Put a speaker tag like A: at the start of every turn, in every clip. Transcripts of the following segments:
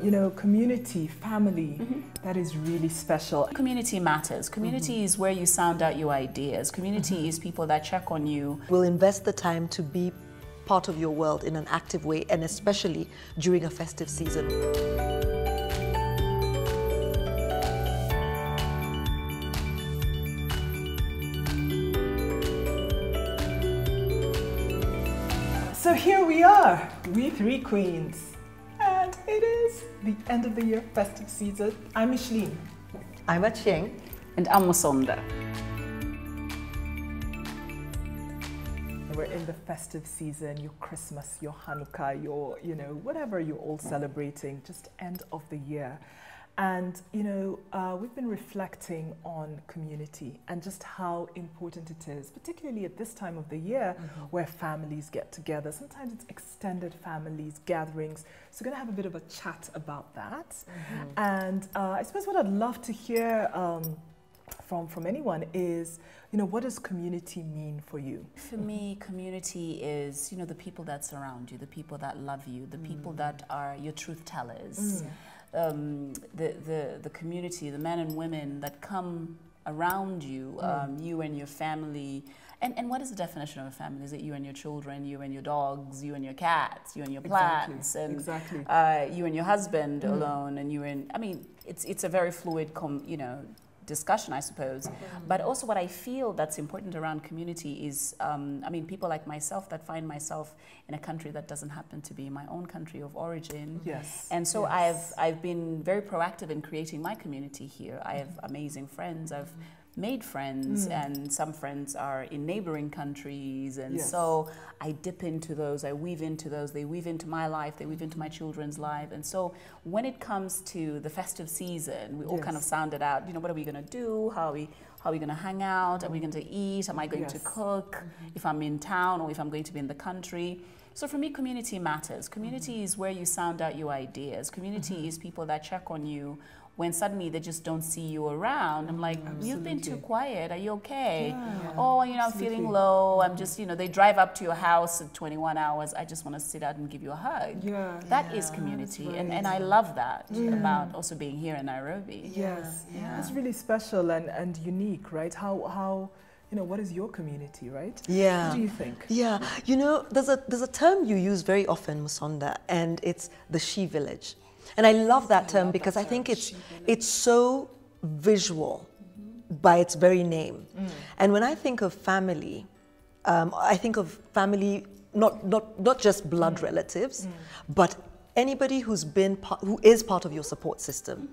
A: You know, community, family, that is really special.
B: Community matters. Community is where you sound out your ideas. Community is people that check on you.
C: We'll invest the time to be part of your world in an active way, and especially during a festive season.
A: So here we are, we three queens. And it is the end of the year festive season. I'm Micheline.
C: I'm Achieng.
B: And I'm Musonda.
A: We're in the festive season, your Christmas, your Hanukkah, your, you know, whatever you're all celebrating, just end of the year. And, you know, we've been reflecting on community and just how important it is, particularly at this time of the year where families get together. Sometimes it's extended families, gatherings. So we're going to have a bit of a chat about that. And I suppose what I'd love to hear from anyone is, you know, what does community mean for you?
B: For me, community is, you know, the people that surround you, the people that love you, the people that are your truth tellers. The community, the men and women that come around you, you and your family. And what is the definition of a family? Is it you and your children, you and your dogs, you and your cats, you and your plants, and you and your husband alone, and you and, I mean, it's a very fluid, you know, discussion, I suppose. But also what I feel that's important around community is, I mean, people like myself that find myself in a country that doesn't happen to be my own country of origin. And so I've been very proactive in creating my community here. I have amazing friends. I've made friends, and some friends are in neighboring countries, and so I dip into those, I weave into those, they weave into my life, they weave into my children's life. And so when it comes to the festive season, we all kind of sounded out, you know, what are we going to do? How are we going to hang out? Are we going to eat? Am I going to cook? If I'm in town or if I'm going to be in the country. So for me, community matters. Community is where you sound out your ideas. Community is people that check on you when suddenly they just don't see you around. I'm like, you've been too quiet. Are you okay? Oh, you know, I'm feeling low. I'm just, you know, they drive up to your house at 21 hours. I just want to sit out and give you a hug. That is community. And I love that about also being here in Nairobi.
A: It's really special and unique, right? How you know, what is your community, right? What do you think?
C: You know, there's a term you use very often, Musonda, and it's the she village. And I love that term because I think it's so visual by its very name. And when I think of family, I think of family not just blood relatives, but anybody who is part of your support system.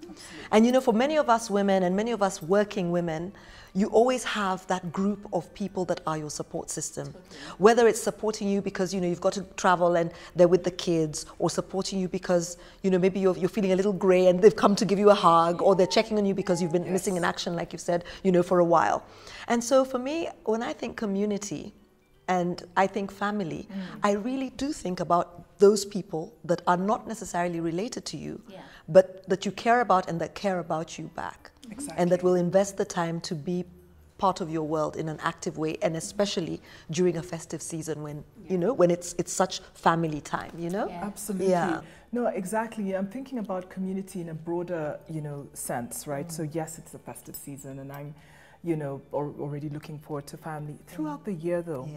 C: And you know, for many of us women and many of us working women, you always have that group of people that are your support system. Whether it's supporting you because, you know, you've got to travel and they're with the kids, or supporting you because, you know, maybe you're feeling a little gray and they've come to give you a hug, or they're checking on you because you've been missing in action, like you've said, you know, for a while. And so for me, when I think community and I think family, I really do think about those people that are not necessarily related to you, but that you care about and that care about you back. And that will invest the time to be part of your world in an active way, and especially during a festive season when, you know, when it's such family time, you know?
A: Absolutely. No, exactly. I'm thinking about community in a broader, you know, sense, right? So yes, it's a festive season and I'm, you know, already looking forward to family. Throughout the year though,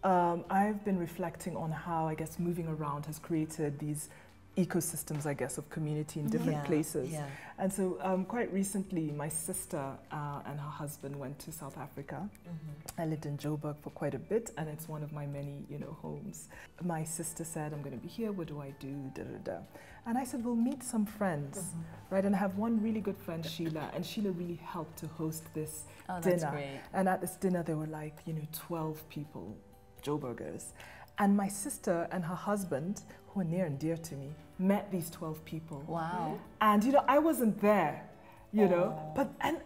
A: I've been reflecting on how, I guess, moving around has created these ecosystems, I guess, of community in different places. And so quite recently, my sister and her husband went to South Africa. I lived in Joburg for quite a bit, and it's one of my many, you know, homes. My sister said, I'm going to be here, what do I do? Da, da, da. And I said, well, meet some friends, right? And I have one really good friend, Sheila, and Sheila really helped to host this dinner. And at this dinner, there were like, you know, 12 people, Joburgers. And my sister and her husband, who are near and dear to me, met these 12 people.
B: Wow.
A: And, you know, I wasn't there, you know, and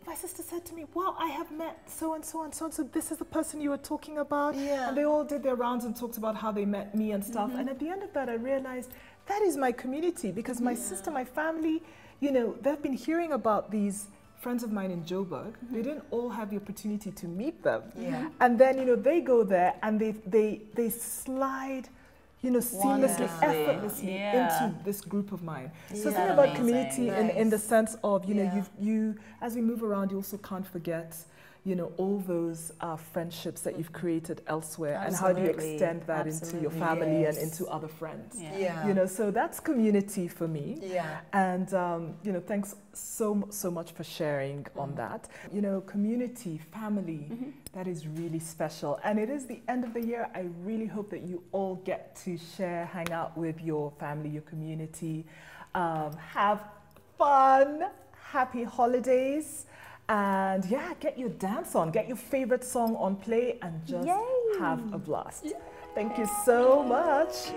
A: my sister said to me, wow, I have met so and so and so and so. This is the person you were talking about. And they all did their rounds and talked about how they met me and stuff. And at the end of that, I realized that is my community, because my sister, my family, you know, they've been hearing about these friends of mine in Joburg. They didn't all have the opportunity to meet them. And then, you know, they go there and they slide you know, seamlessly,
B: Wonderfully.
A: effortlessly
B: Yeah.
A: into this group of mine. So
B: Isn't
A: think
B: that
A: about
B: amazing?
A: community in the sense of, you know,
C: Yeah.
A: you as we move around, you also can't forget, you know, all those friendships that you've created elsewhere, and how do you
B: Absolutely.
A: extend that into your family and into other friends.
B: Yeah.
A: You know, so that's community for me.
C: Yeah.
A: And you know, thanks so much for sharing on that. You know, community, family, that is really special. And it is the end of the year. I really hope that you all get to share, hang out with your family, your community, have fun, happy holidays. And yeah, get your dance on, get your favorite song on play, and just have a blast. Thank you so much.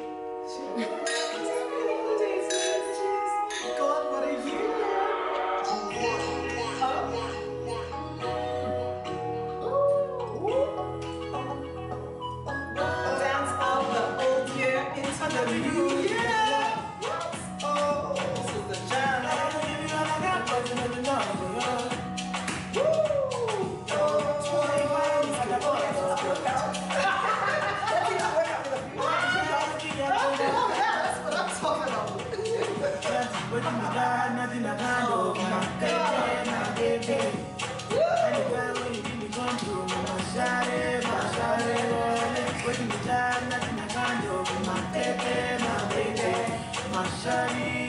D: My shawty.